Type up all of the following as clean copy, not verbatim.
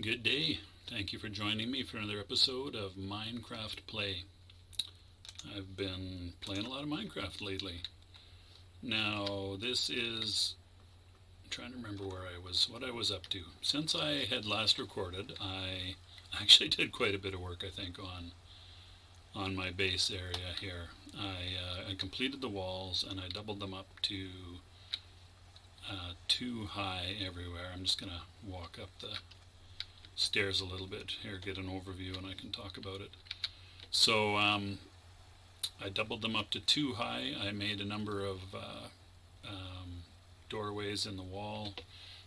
Good day. Thank you for joining me for another episode of Minecraft Play. I've been playing a lot of Minecraft lately. Now, I'm trying to remember what I was up to. Since I had last recorded, I actually did quite a bit of work, I think, on my base area here. I completed the walls and I doubled them up to too high everywhere. I'm just going to walk up the stairs a little bit here, get an overview, and I can talk about it. So I doubled them up to too high. I made a number of doorways in the wall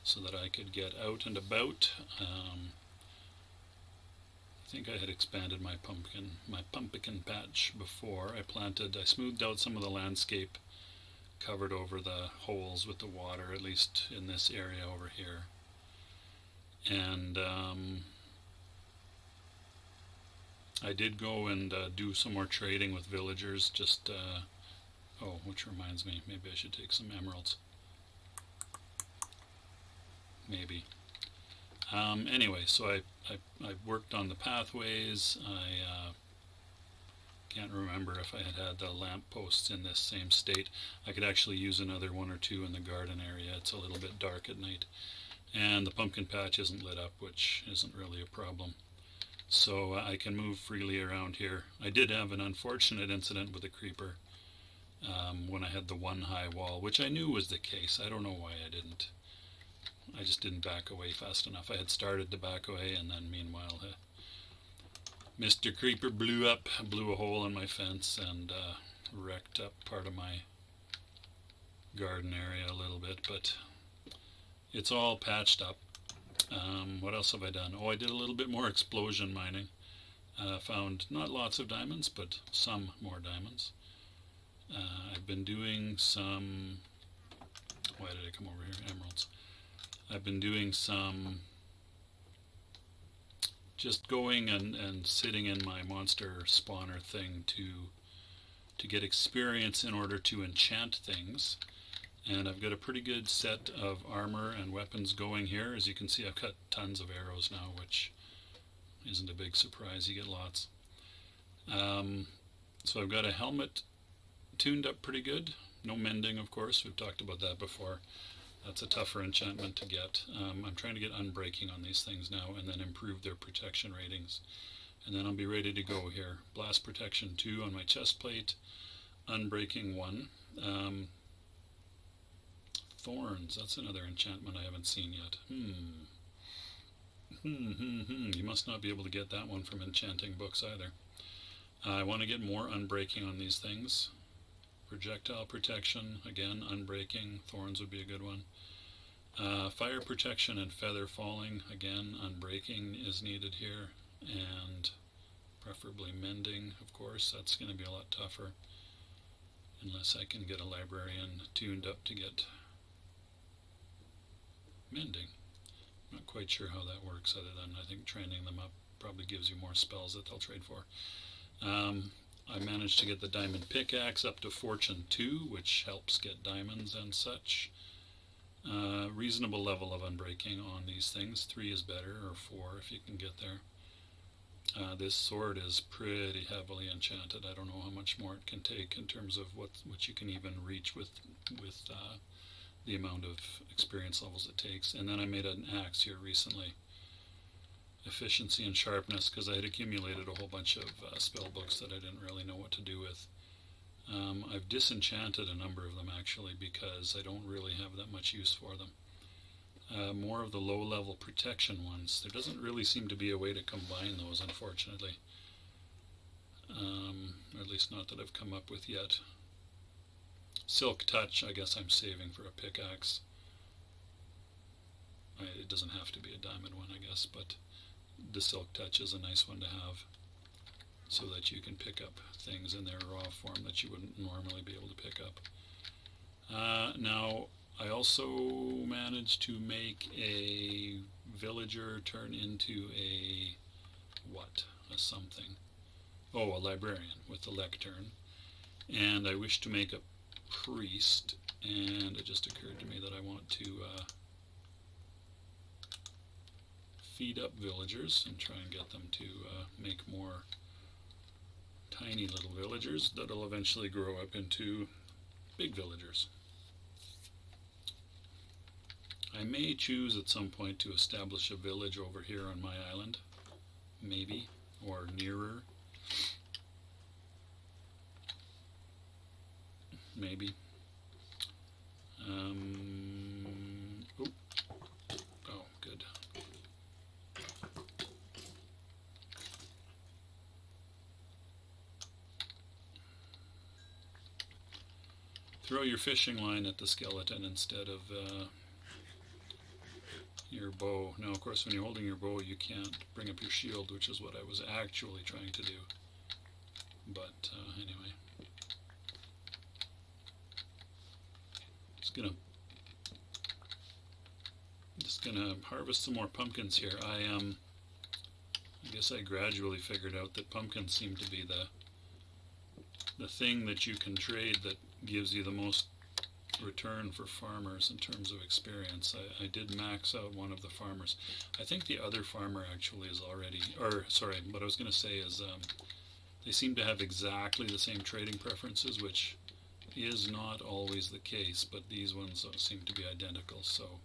so that I could get out and about. I think I had expanded my pumpkin patch before. I smoothed out some of the landscape, covered over the holes with the water, at least in this area over here. And I did go and do some more trading with villagers, which reminds me, maybe I should take some emeralds. Maybe. Anyway, so I worked on the pathways. I can't remember if I had the lamp posts in this same state. I could actually use another one or two in the garden area. It's a little bit dark at night. And the pumpkin patch isn't lit up, which isn't really a problem. So I can move freely around here. I did have an unfortunate incident with a creeper when I had the one high wall, which I knew was the case. I don't know why I didn't. I just didn't back away fast enough. I had started to back away, and then meanwhile, Mr. Creeper blew a hole in my fence and wrecked up part of my garden area a little bit, but it's all patched up. What else have I done? Oh, I did a little bit more explosion mining. Found not lots of diamonds, but some more diamonds. I've been doing some... Why did I come over here? Emeralds. I've been doing some... Just going and sitting in my monster spawner thing to get experience in order to enchant things. And I've got a pretty good set of armor and weapons going here. As you can see, I've got tons of arrows now, which isn't a big surprise. You get lots. So I've got a helmet tuned up pretty good. No mending, of course. We've talked about that before. That's a tougher enchantment to get. I'm trying to get unbreaking on these things now and then improve their protection ratings. And then I'll be ready to go here. Blast protection 2 on my chest plate. Unbreaking 1. Thorns, that's another enchantment I haven't seen yet. You must not be able to get that one from enchanting books either. I want to get more unbreaking on these things. Projectile protection, again, unbreaking. Thorns would be a good one. Fire protection and feather falling, again, unbreaking is needed here. And preferably mending, of course. That's going to be a lot tougher. Unless I can get a librarian tuned up to get mending. I'm not quite sure how that works, other than I think training them up probably gives you more spells that they'll trade for. I managed to get the diamond pickaxe up to fortune 2, which helps get diamonds and such. Reasonable level of unbreaking on these things. 3 is better, or 4 if you can get there. This sword is pretty heavily enchanted. I don't know how much more it can take in terms of what you can even reach with the amount of experience levels it takes. And then I made an axe here recently. Efficiency and sharpness, because I had accumulated a whole bunch of spell books that I didn't really know what to do with. I've disenchanted a number of them actually, because I don't really have that much use for them. More of the low level protection ones. There doesn't really seem to be a way to combine those, unfortunately. Or at least not that I've come up with yet. Silk Touch, I guess I'm saving for a pickaxe. It doesn't have to be a diamond one, I guess, but the Silk Touch is a nice one to have, so that you can pick up things in their raw form that you wouldn't normally be able to pick up. Now, I also managed to make a villager turn into a something. Oh, a librarian with the lectern. And I wish to make a priest, and it just occurred to me that I want to feed up villagers and try and get them to make more tiny little villagers that'll eventually grow up into big villagers. I may choose at some point to establish a village over here on my island, maybe, or nearer, maybe. Oh, good. Throw your fishing line at the skeleton instead of your bow. Now, of course, when you're holding your bow, you can't bring up your shield, which is what I was actually trying to do. But anyway, just gonna harvest some more pumpkins here. I guess I gradually figured out that pumpkins seem to be the thing that you can trade that gives you the most return for farmers in terms of experience. I did max out one of the farmers. I think the other farmer actually is already, or sorry, what I was going to say is they seem to have exactly the same trading preferences, which is not always the case, but these ones seem to be identical, so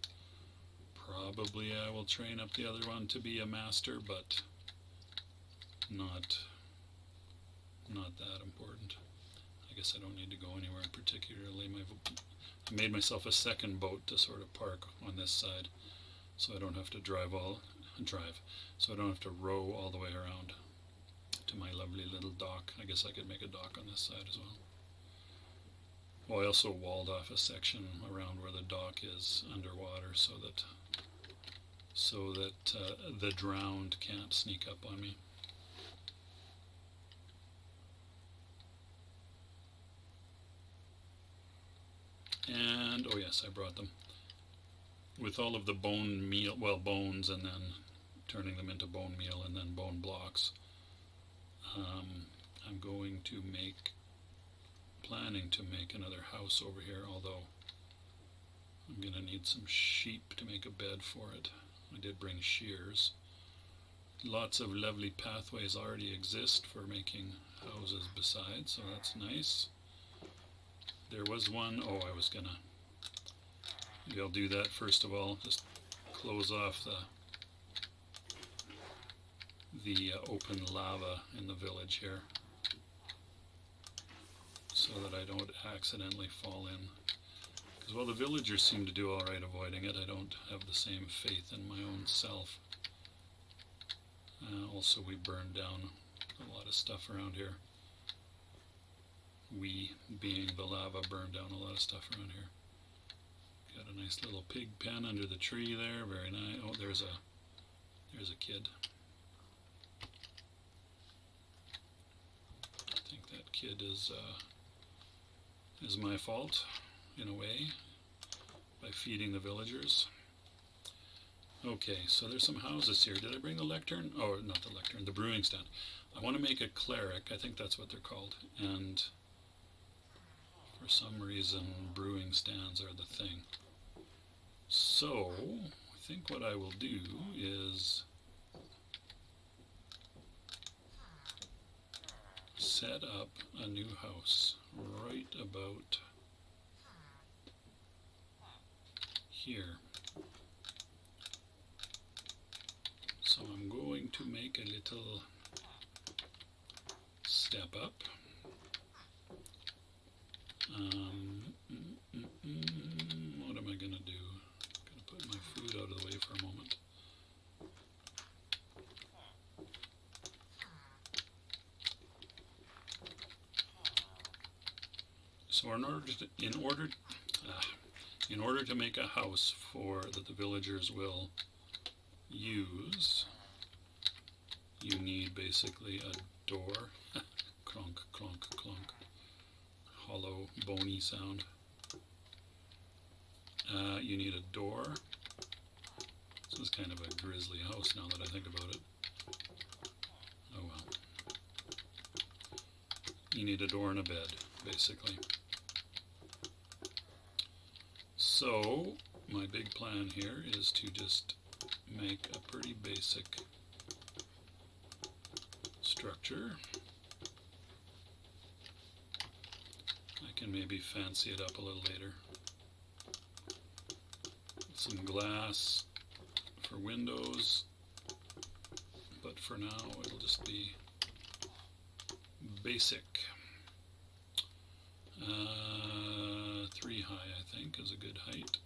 probably I will train up the other one to be a master, but not that important. I guess I don't need to go anywhere in particularly. I made myself a second boat to sort of park on this side, so I don't have to so I don't have to row all the way around to my lovely little dock. I guess I could make a dock on this side as well. Well, I also walled off a section around where the dock is underwater so that the drowned can't sneak up on me. And, oh yes, I brought them. With all of the bone meal, well, bones, and then turning them into bone meal and then bone blocks, I'm planning to make another house over here, although I'm going to need some sheep to make a bed for it. I did bring shears. Lots of lovely pathways already exist for making houses besides, so that's nice. There was one, maybe I'll do that first of all, just close off the open lava in the village here so that I don't accidentally fall in. Because while the villagers seem to do alright avoiding it, I don't have the same faith in my own self. Also, we burned down a lot of stuff around here. We, being the lava, burned down a lot of stuff around here. Got a nice little pig pen under the tree there, very nice. Oh, there's a kid. I think that kid is my fault, in a way, by feeding the villagers. Okay, so there's some houses here. Did I bring the lectern? Oh, not the lectern, the brewing stand. I want to make a cleric, I think that's what they're called, and for some reason brewing stands are the thing. So, I think what I will do is set up a new house right about here. So I'm going to make a little step up. What am I going to do? I'm going to put my food out of the way for a moment. So in order to make a house that the villagers will use, you need basically a door. Clonk, clonk, clonk. Hollow, bony sound. You need a door. This is kind of a grisly house now that I think about it. Oh well. You need a door and a bed, basically. So, my big plan here is to just make a pretty basic structure. I can maybe fancy it up a little later. Some glass for windows, but for now it'll just be basic. 3 high, I think, is a good height.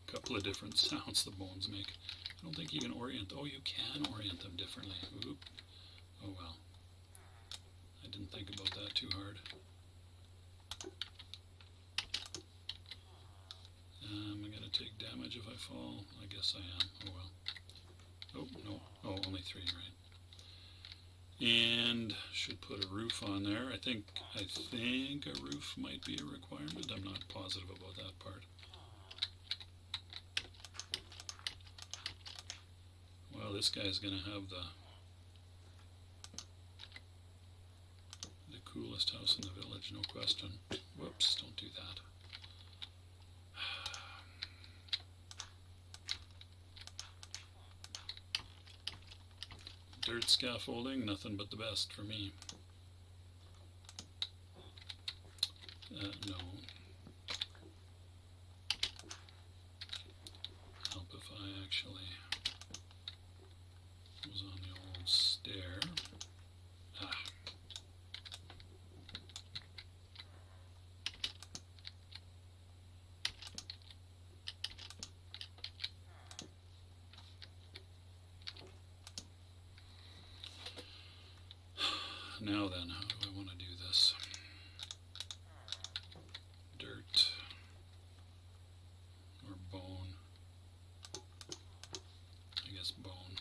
A couple of different sounds the bones make. I don't think you can orient. Oh, you can orient them differently. Oop. Oh well. I didn't think about that too hard. Am I going to take damage if I fall? I guess I am. Oh well. Oh, no. Oh, only 3, right. And should put a roof on there. I think a roof might be a requirement. I'm not positive about that part. Well, this guy's going to have the coolest house in the village, no question. Whoops, don't do that. Dirt scaffolding, nothing but the best for me. No. Help if I actually was on the old stair. Ah. Now then, how do I want to do this? Dirt or bone? I guess bone.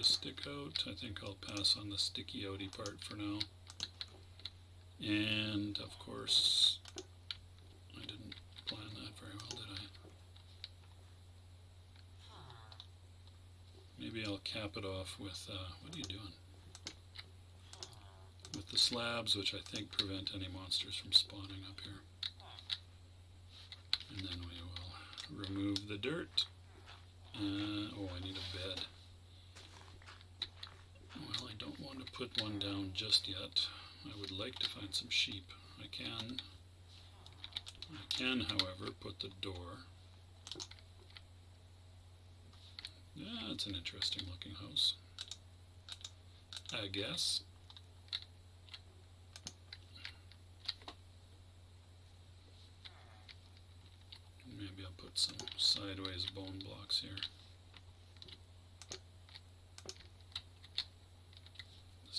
Stick out. I think I'll pass on the sticky outy part for now. And of course, I didn't plan that very well, did I? Maybe I'll cap it off with, what are you doing? With the slabs, which I think prevent any monsters from spawning up here. And then we will remove the dirt. Oh, I need a bed. Well, I don't want to put one down just yet. I would like to find some sheep. I can, however, put the door. Yeah, it's an interesting looking house, I guess. Maybe I'll put some sideways bone blocks here.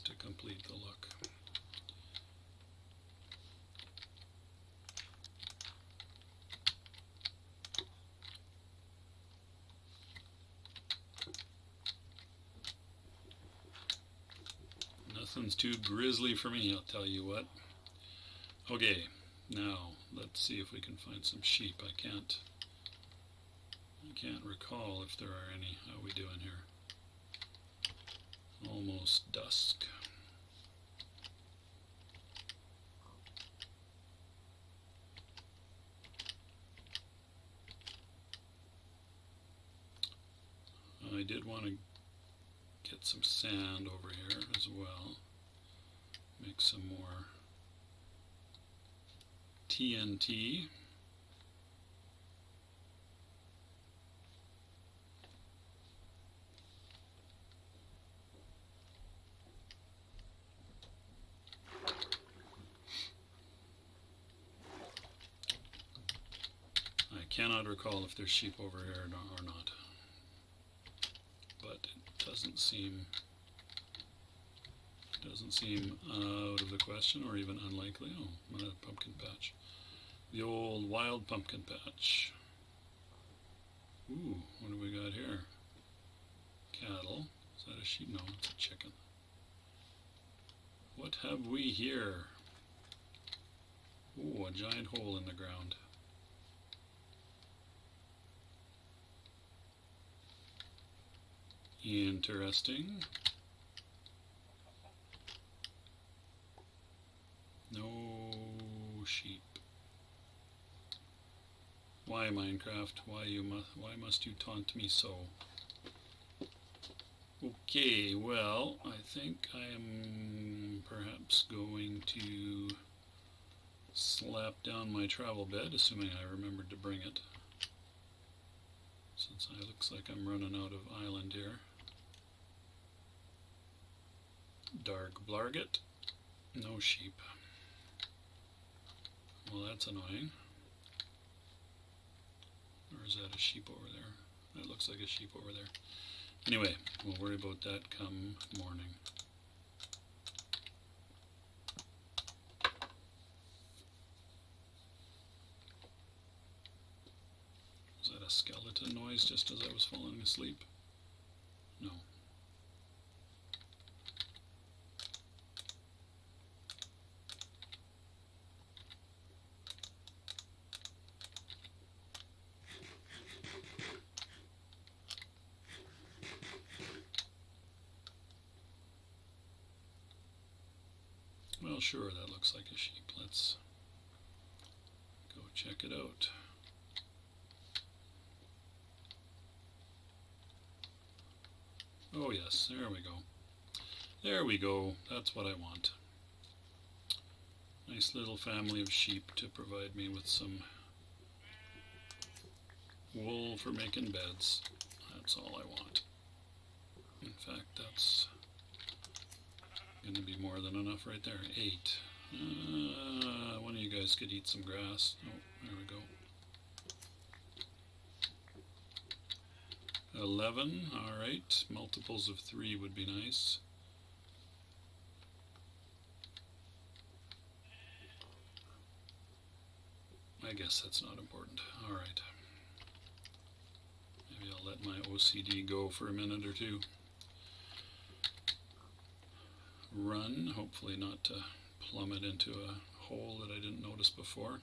To complete the look. Nothing's too grisly for me, I'll tell you what. Okay, now let's see if we can find some sheep. I can't recall if there are any. How are we doing here? Almost dusk. I did want to get some sand over here as well. Make some more TNT. I cannot recall if there's sheep over here or not. But it doesn't seem out of the question or even unlikely. Oh, another pumpkin patch. The old wild pumpkin patch. Ooh, what do we got here? sheep? No, it's a chicken. What have we here? Oh, a giant hole in the ground. Interesting. No sheep. Why, Minecraft? Why must you taunt me so? Okay, well, I think I am perhaps going to slap down my travel bed, assuming I remembered to bring it. Since it looks like I'm running out of island here. Dark Blarget. No sheep. Well, that's annoying. Or is that a sheep over there? That looks like a sheep over there. Anyway, we'll worry about that come morning. Was that a skeleton noise just as I was falling asleep? No. Well, sure, that looks like a sheep. Let's go check it out. Oh yes, there we go. There we go. That's what I want. Nice little family of sheep to provide me with some wool for making beds. That's all I want. In fact, that's going to be more than enough right there. 8. One of you guys could eat some grass. Oh, there we go. 11. Alright. Multiples of 3 would be nice. I guess that's not important. Alright. Maybe I'll let my OCD go for a minute or two. Run, hopefully not to plummet into a hole that I didn't notice before.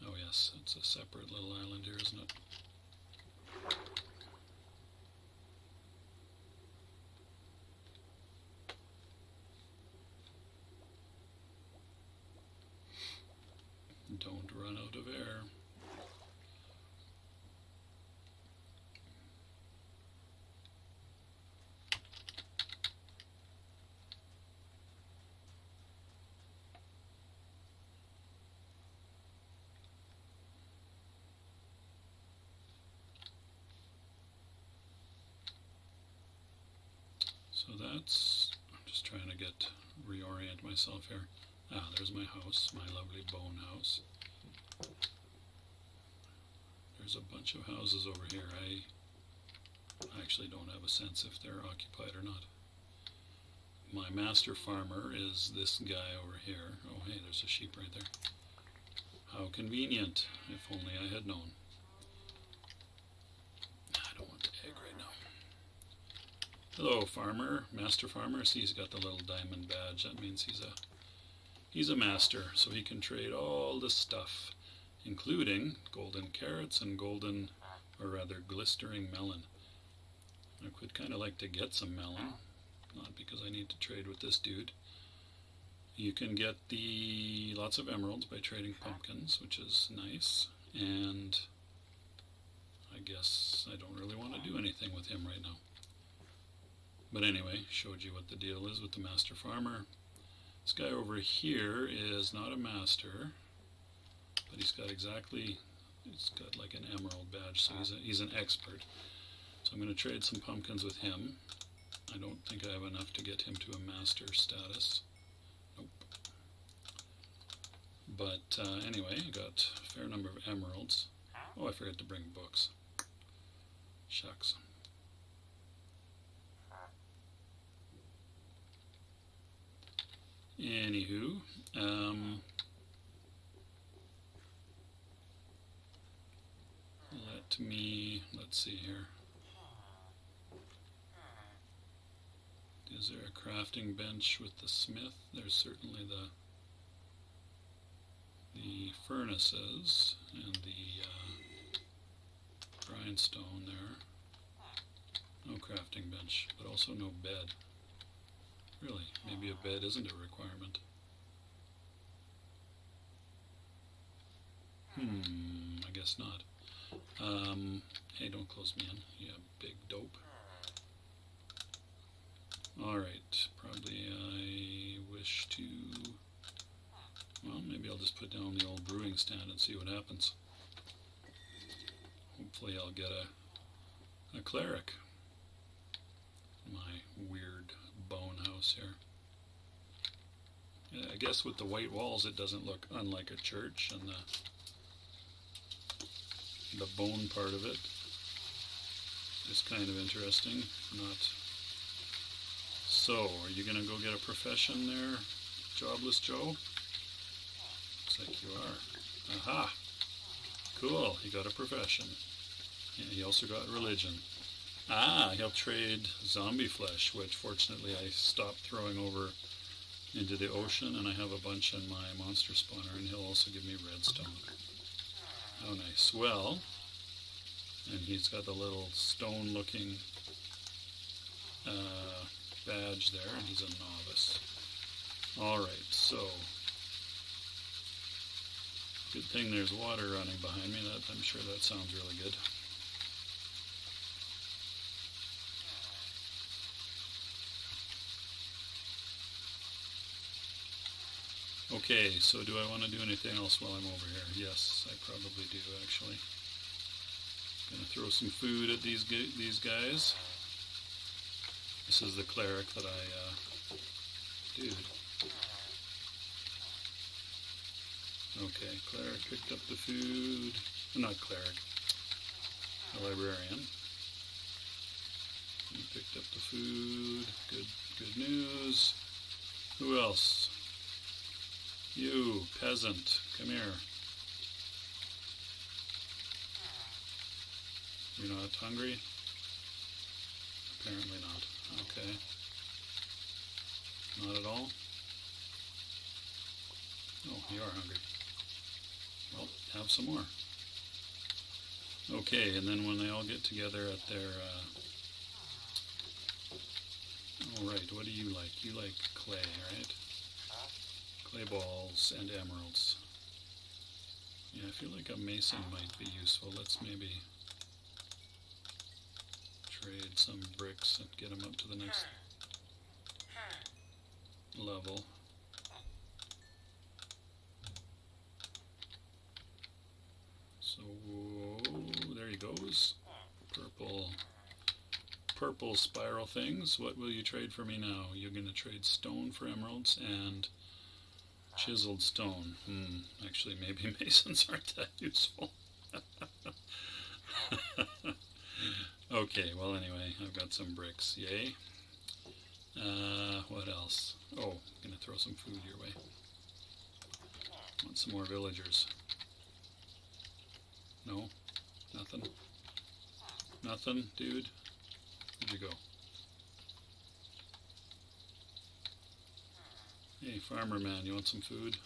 Oh yes, it's a separate little island here, isn't it? Don't run out of air. So that's, I'm just trying to reorient myself here. Ah, there's my house, my lovely bone house. There's a bunch of houses over here. I actually don't have a sense if they're occupied or not. My master farmer is this guy over here. Oh hey, there's a sheep right there. How convenient, if only I had known. I don't want the egg right now. Hello, farmer, master farmer. See, he's got the little diamond badge. That means he's a master, so he can trade all this stuff, including golden carrots and golden, or rather glistering melon. I would kind of like to get some melon, not because I need to trade with this dude. You can get lots of emeralds by trading pumpkins, which is nice, and I guess I don't really want to do anything with him right now. But anyway, showed you what the deal is with the master farmer. This guy over here is not a master, but he's got like an emerald badge, so he's an expert. So I'm going to trade some pumpkins with him. I don't think I have enough to get him to a master status. Nope. But anyway, I got a fair number of emeralds. Oh, I forgot to bring books. Shucks. Anywho, let's see here. Is there a crafting bench with the smith? There's certainly the furnaces and the grindstone there. No crafting bench, but also no bed. Really, maybe a bed isn't a requirement. I guess not. Hey, don't close me in, you big dope. Alright, probably I wish to... Well, maybe I'll just put down the old brewing stand and see what happens. Hopefully I'll get a cleric. My weird bone house here. Yeah, I guess with the white walls it doesn't look unlike a church, and the bone part of it is kind of interesting. Not so. Are you gonna go get a profession there, Jobless Joe? Looks like you are. Aha! Cool. He got a profession. Yeah, he also got religion. Ah, he'll trade zombie flesh, which fortunately I stopped throwing over into the ocean, and I have a bunch in my monster spawner, and he'll also give me redstone. How nice. Well, and he's got the little stone looking badge there, and he's a novice. Alright, so good thing there's water running behind me. I'm sure that sounds really good. Okay, so do I want to do anything else while I'm over here? Yes, I probably do, actually. Gonna throw some food at these guys. This is the cleric that dude. Okay, cleric picked up the food. Not cleric. A librarian. He picked up the food. Good news. Who else? You, peasant, come here. You're not hungry? Apparently not. Okay. Not at all? Oh, you are hungry. Well, have some more. Okay, and then when they all get together at their... Alright, what do you like? You like clay, right? Clay balls and emeralds. Yeah, I feel like a mason might be useful. Let's maybe trade some bricks and get them up to the next level. So there he goes. Purple spiral things. What will you trade for me now? You're going to trade stone for emeralds and chiseled stone. Actually, maybe masons aren't that useful. Okay, well anyway, I've got some bricks. Yay. What else? Oh, I'm gonna throw some food your way. Want some more villagers? No? Nothing? Nothing, dude? Where'd you go? Hey, farmer man, you want some food?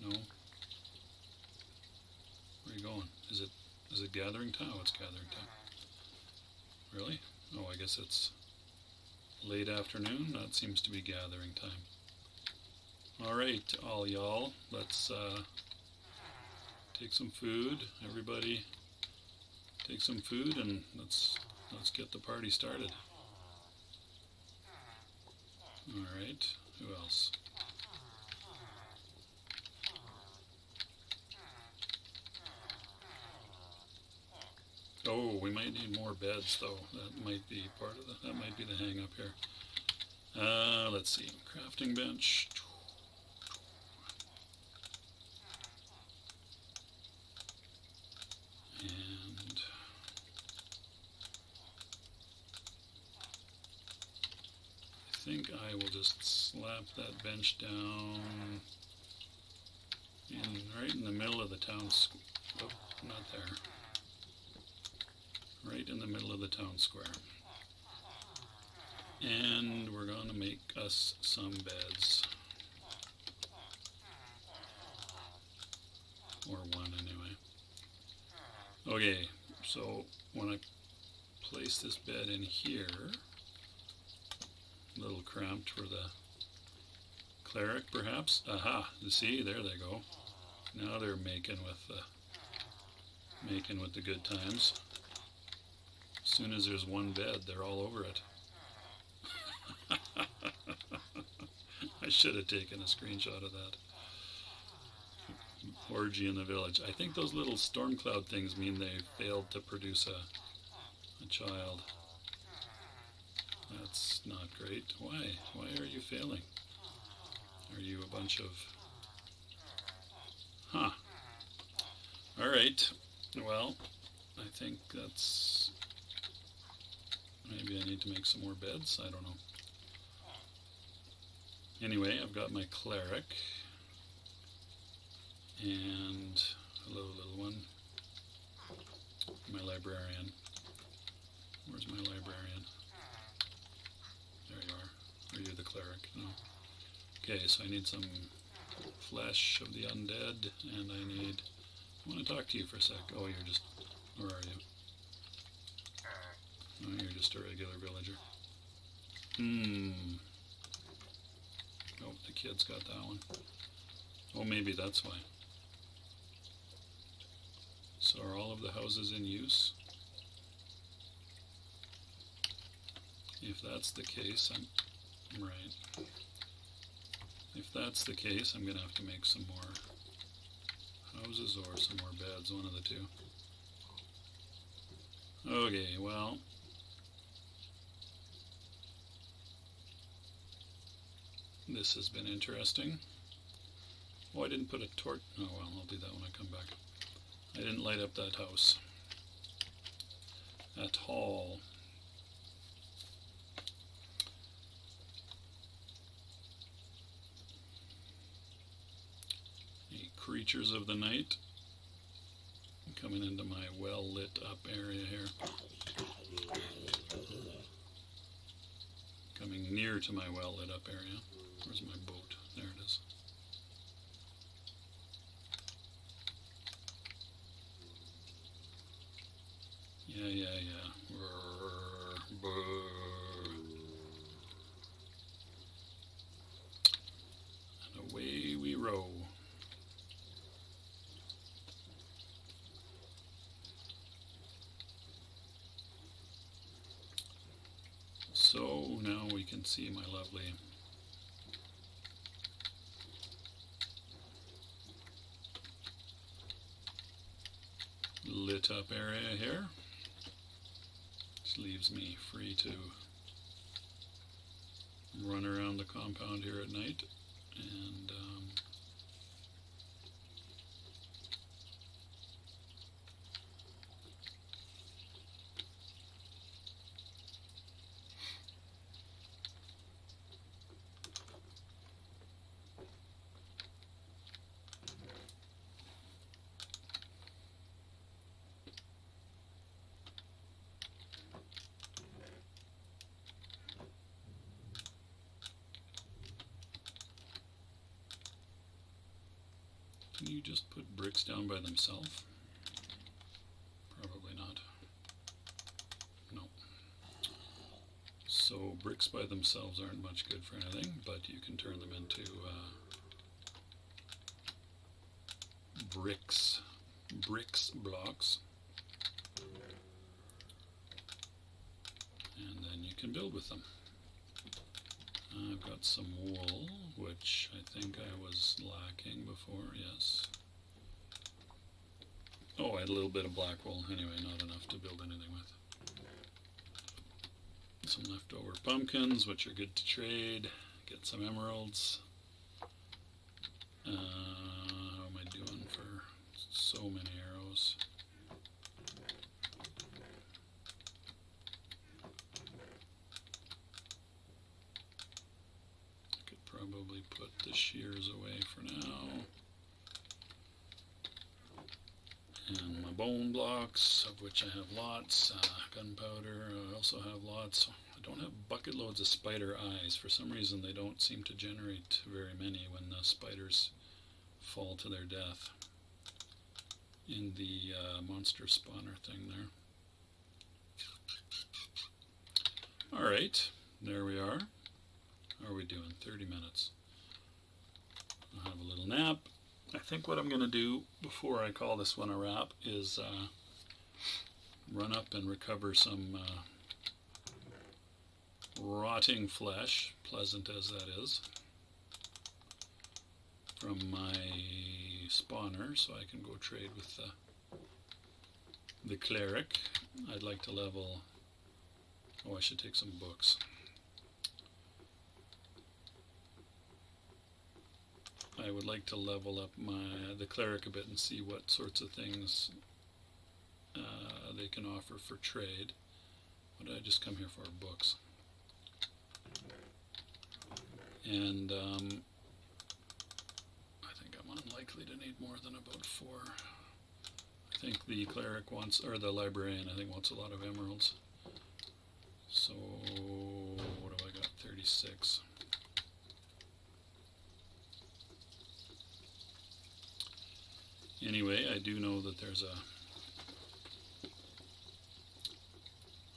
No? Where are you going? Is it gathering time? Oh, it's gathering time. Really? Oh, I guess it's late afternoon. That seems to be gathering time. Alright, all y'all, let's take some food. Everybody take some food and let's get the party started. Alright, who else? Oh, we might need more beds though. That might be that might be the hang up here. Let's see. Crafting bench. And I think I will just slap that bench down right in the middle of the town square. Oh, not there. Right in the middle of the town square. And we're going to make us some beds. Or one anyway. Okay, so when I place this bed in here, a little cramped for the cleric perhaps. Aha, you see, there they go. Now they're making with the good times. As soon as there's one bed, they're all over it. I should have taken a screenshot of that. Orgy in the village. I think those little storm cloud things mean they failed to produce a child. That's not great. Why? Why are you failing? Are you a bunch of... Huh. Alright. Well, I think that's... Maybe I need to make some more beds. I don't know. Anyway, I've got my cleric. And... Hello, little one. My librarian. Where's my librarian? There you are. Are you the cleric? No. Okay, so I need some flesh of the undead, and I want to talk to you for a sec. Oh, you're just... Where are you? Oh, you're just a regular villager. Oh, the kid's got that one. Oh, maybe that's why. So are all of the houses in use? If that's the case, I'm right. If that's the case, I'm going to have to make some more houses or some more beds, one of the two. Okay, well... This has been interesting. Oh, I didn't put a torch. Oh, well, I'll do that when I come back. I didn't light up that house at all. The creatures of the night coming into my well lit up area here. Coming near to my well lit up area. Where's my boat? There it is. Yeah. Brr, brr. And away we row. So now we can see my lovely lit up area here. This leaves me free to run around the compound here at night and can you just put bricks down by themselves? Probably not. No. So bricks by themselves aren't much good for anything, but you can turn them into bricks blocks, and then you can build with them. I've got some wool, which I think I was lacking before, yes. Oh, I had a little bit of black wool, anyway, not enough to build anything with. Some leftover pumpkins, which are good to trade. Get some emeralds. How am I doing for so many arrows? Probably put the shears away for now. And my bone blocks, of which I have lots. Gunpowder, I also have lots. don't have bucket loads of spider eyes. For some reason they don't seem to generate very many when the spiders fall to their death in the monster spawner thing there. Alright, there we are. How are we doing? 30 minutes. I'll have a little nap. I think what I'm going to do before I call this one a wrap is run up and recover some rotting flesh, pleasant as that is, from my spawner, so I can go trade with the cleric. I'd like to level... Oh, I should take some books. I would like to level up the cleric a bit and see what sorts of things they can offer for trade. What did I just come here for? Books. And I think I'm unlikely to need more than about 4. I think the cleric wants, or the librarian, I think wants a lot of emeralds. So, what have I got? 36. Anyway, I do know that there's a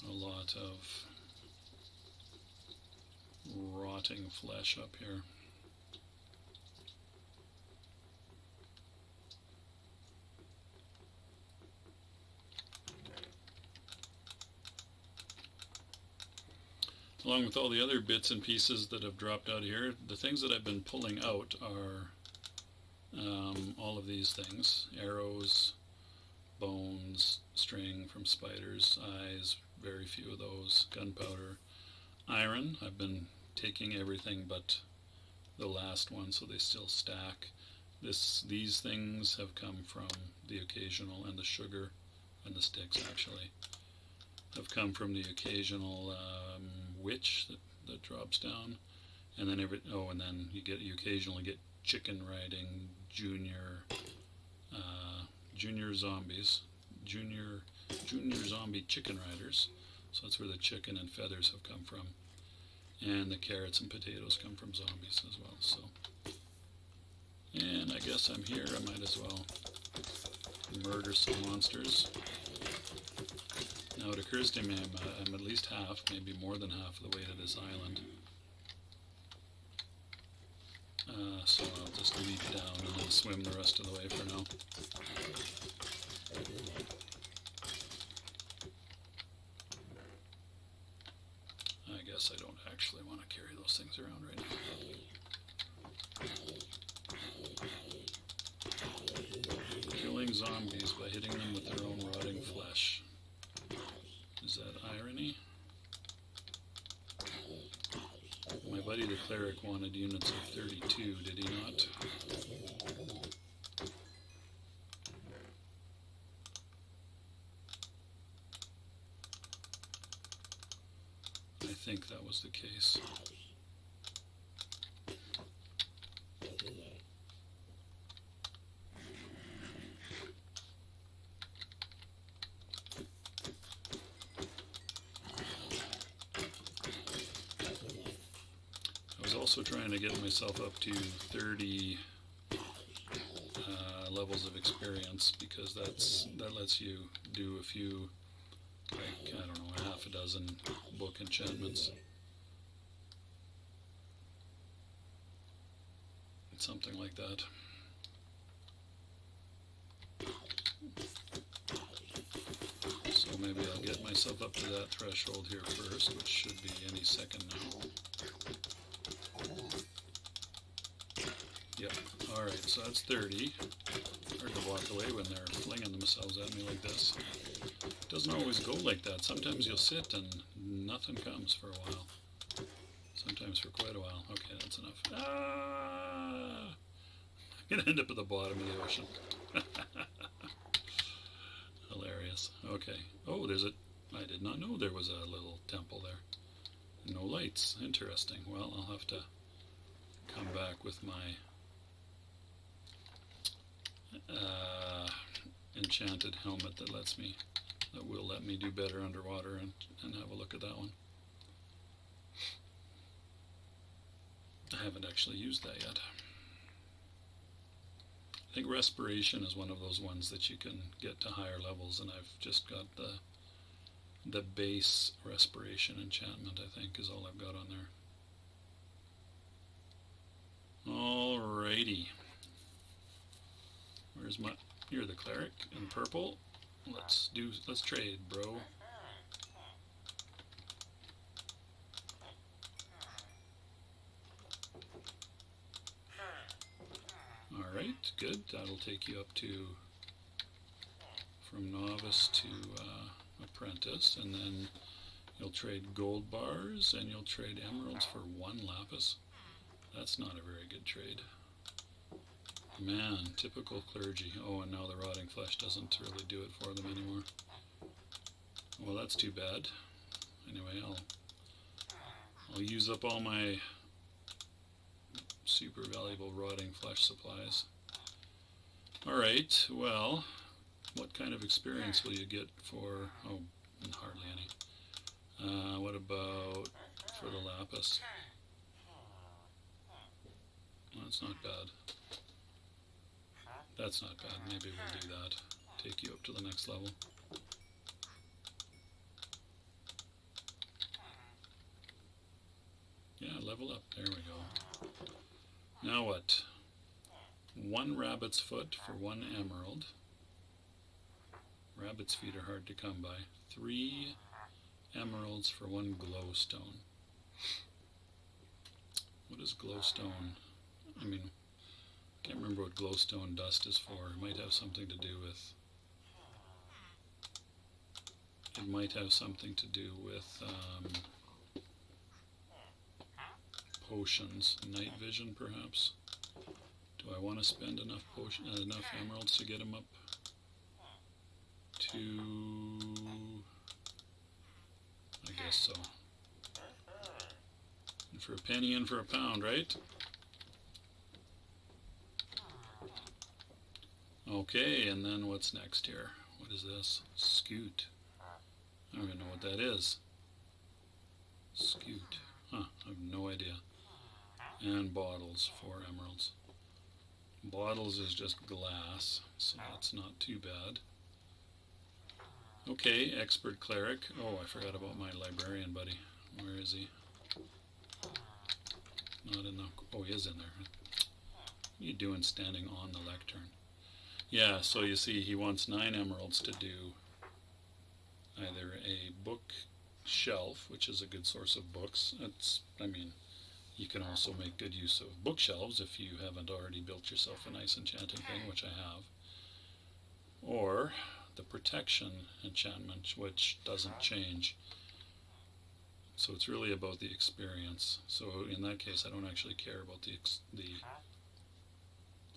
lot of rotting flesh up here. Along with all the other bits and pieces that have dropped out of here, the things that I've been pulling out are all of these things: arrows, bones, string from spiders, eyes, very few of those, gunpowder, iron. I've been taking everything but the last one, so they still stack. These things have come from the occasional, and the sugar and the sticks actually have come from the occasional witch that drops down, and then and then you occasionally get chicken riding junior zombies, junior zombie chicken riders. So that's where the chicken and feathers have come from, and the carrots and potatoes come from zombies as well. So, and I guess I'm here. I might as well murder some monsters. Now it occurs to me I'm at least half, maybe more than half of the way to this island. So I'll just leap down and then swim the rest of the way for now. I guess I don't actually want to carry those things around right now. Killing zombies by hitting them with their own rotting flesh. Is that irony? My buddy the cleric wanted units of 32, did he not? I think that was the case. Also trying to get myself up to 30 levels of experience, because that lets you do a few, like, I don't know, a half a dozen book enchantments. Something like that. So maybe I'll get myself up to that threshold here first, which should be any second now. Yep, alright, so that's 30. Hard to walk away when they're flinging themselves at me like this. It doesn't always go like that. Sometimes you'll sit and nothing comes for a while. Sometimes for quite a while. Okay, that's enough. Ah! I'm going to end up at the bottom of the ocean. Hilarious. Okay. Oh, I did not know there was a little temple there. No lights. Interesting. Well, I'll have to come back with my enchanted helmet that will let me do better underwater and have a look at that one. I haven't actually used that yet. I think respiration is one of those ones that you can get to higher levels, and I've just got the base respiration enchantment, I think, is all I've got on there. Alrighty. Where's my... You're the cleric in purple. Let's trade, bro. Alright, good. That'll take you up to... from novice to apprentice, and then you'll trade gold bars, and you'll trade emeralds for 1 lapis. That's not a very good trade. Man, typical clergy. Oh, and now the rotting flesh doesn't really do it for them anymore. Well, that's too bad. Anyway, I'll use up all my super valuable rotting flesh supplies. Alright, well, what kind of experience will you get for... oh, hardly any. What about for the lapis? Well, that's not bad. That's not bad. Maybe we'll do that. Take you up to the next level. Yeah, level up. There we go. Now what? 1 rabbit's foot for 1 emerald. Rabbit's feet are hard to come by. 3 emeralds for 1 glowstone. What is glowstone? I mean, I can't remember what glowstone dust is for. It might have something to do with... It might have something to do with potions. Night vision, perhaps? Do I want to spend enough emeralds to get them up to... I guess so. And for a penny in for a pound, right? Okay, and then what's next here? What is this? Scoot. I don't even know what that is. Scoot. Huh, I have no idea. And bottles, 4 emeralds. Bottles is just glass, so that's not too bad. Okay, expert cleric. Oh, I forgot about my librarian buddy. Where is he? Not in the... oh, he is in there. What are you doing standing on the lectern? Yeah, so you see he wants 9 emeralds to do either a bookshelf, which is a good source of books. It's, I mean, you can also make good use of bookshelves if you haven't already built yourself a nice enchanting thing, which I have. Or the protection enchantment, which doesn't change. So it's really about the experience. So in that case, I don't actually care about the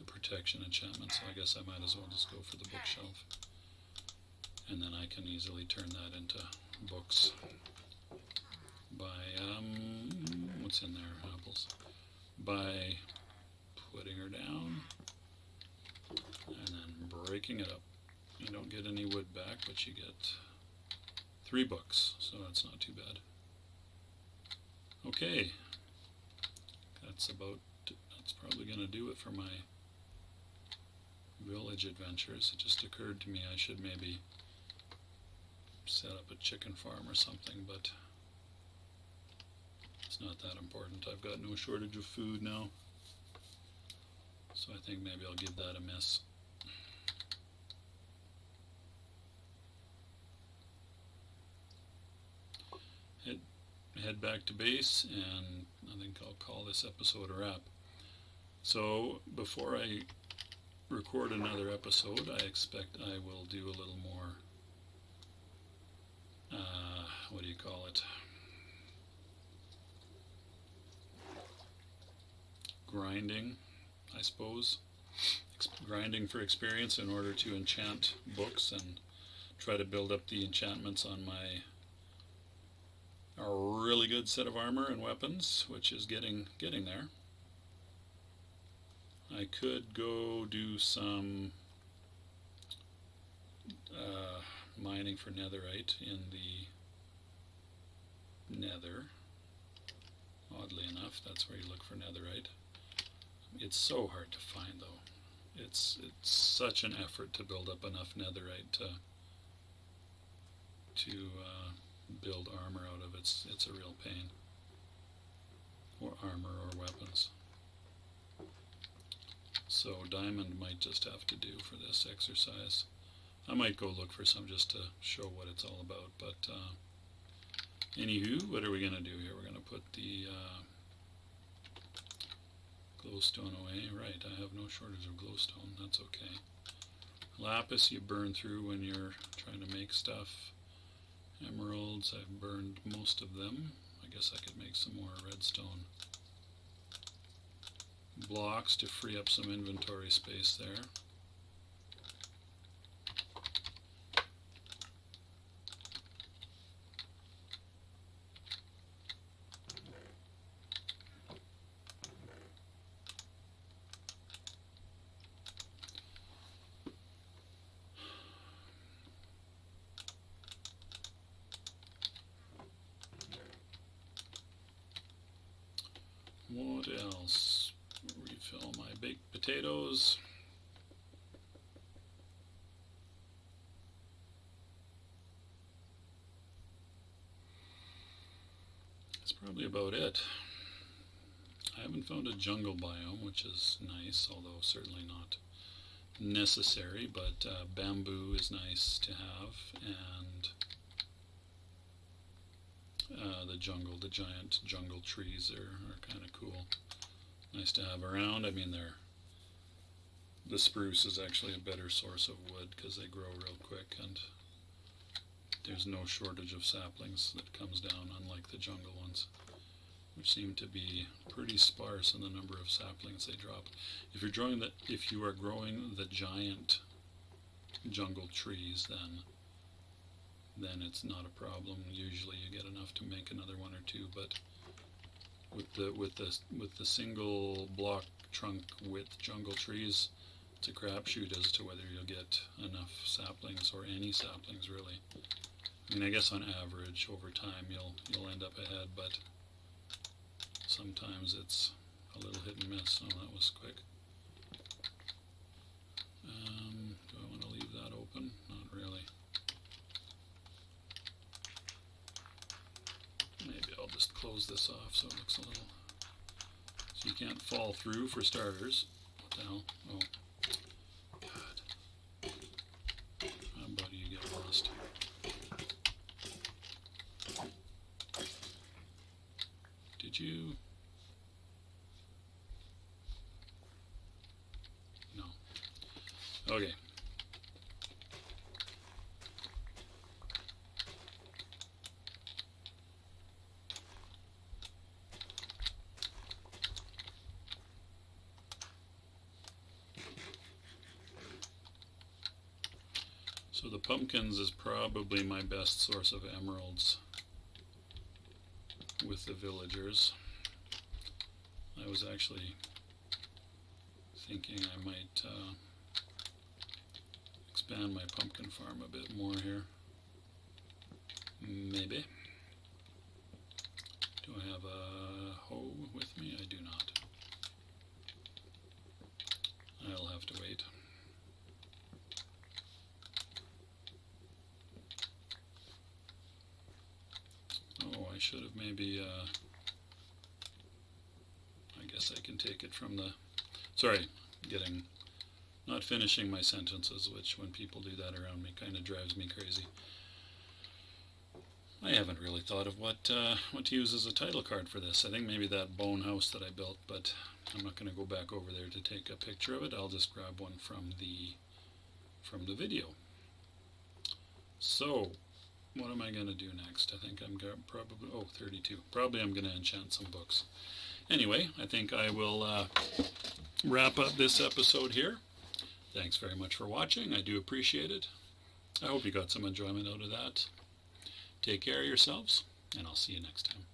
protection enchantment, so I guess I might as well just go for the bookshelf. And then I can easily turn that into books by, what's in there? Apples. By putting her down and then breaking it up. You don't get any wood back, but you get 3 books, so that's not too bad. Okay, that's probably going to do it for my village adventures. It just occurred to me I should maybe set up a chicken farm or something, but it's not that important. I've got no shortage of food now, so I think maybe I'll give that a miss. Head back to base, and I think I'll call this episode a wrap. So before I record another episode, I expect I will do a little more, what do you call it, grinding, I suppose. Grinding for experience in order to enchant books and try to build up the enchantments on my a really good set of armor and weapons, which is getting there. I could go do some mining for netherite in the nether, Oddly enough, that's where you look for netherite. It's so hard to find, though. It's such an effort to build up enough netherite to build armor out of. It's a real pain. Or armor or weapons. So diamond might just have to do for this exercise. I might go look for some just to show what it's all about, but anywho, what are we going to do here? We're going to put the glowstone away. Right, I have no shortage of glowstone. That's okay. Lapis you burn through when you're trying to make stuff. Emeralds, I've burned most of them. I guess I could make some more redstone. Blocks to free up some inventory space there. What else? Refill my baked potatoes. That's probably about it. I haven't found a jungle biome, which is nice, although certainly not necessary, but bamboo is nice to have, and the giant jungle trees are kind of cool. Nice to have around. I mean, the spruce is actually a better source of wood because they grow real quick, and there's no shortage of saplings that comes down, unlike the jungle ones, which seem to be pretty sparse in the number of saplings they drop. If you are growing the giant jungle trees, then it's not a problem. Usually you get enough to make another one or two, but with the single block trunk width jungle trees, it's a crapshoot as to whether you'll get enough saplings or any saplings really. I mean, I guess on average over time you'll end up ahead, but sometimes it's a little hit and miss. Oh, that was quick. Do I want to leave that open? Not really. Maybe I'll just close this off so it looks a little... So you can't fall through for starters. What the hell? Oh. God. How about you get lost? Did you... No. Okay. So the pumpkins is probably my best source of emeralds with the villagers. I was actually thinking I might expand my pumpkin farm a bit more here. Maybe. Do I have a hoe with me? I do not. I'll have to wait. Oh, I should have maybe, I guess I can take it from the, sorry, not finishing my sentences, which when people do that around me kind of drives me crazy. I haven't really thought of what to use as a title card for this. I think maybe that bone house that I built, but I'm not going to go back over there to take a picture of it. I'll just grab one from the video. So, what am I going to do next? I think I'm probably, 32. Probably I'm going to enchant some books. Anyway, I think I will wrap up this episode here. Thanks very much for watching. I do appreciate it. I hope you got some enjoyment out of that. Take care of yourselves, and I'll see you next time.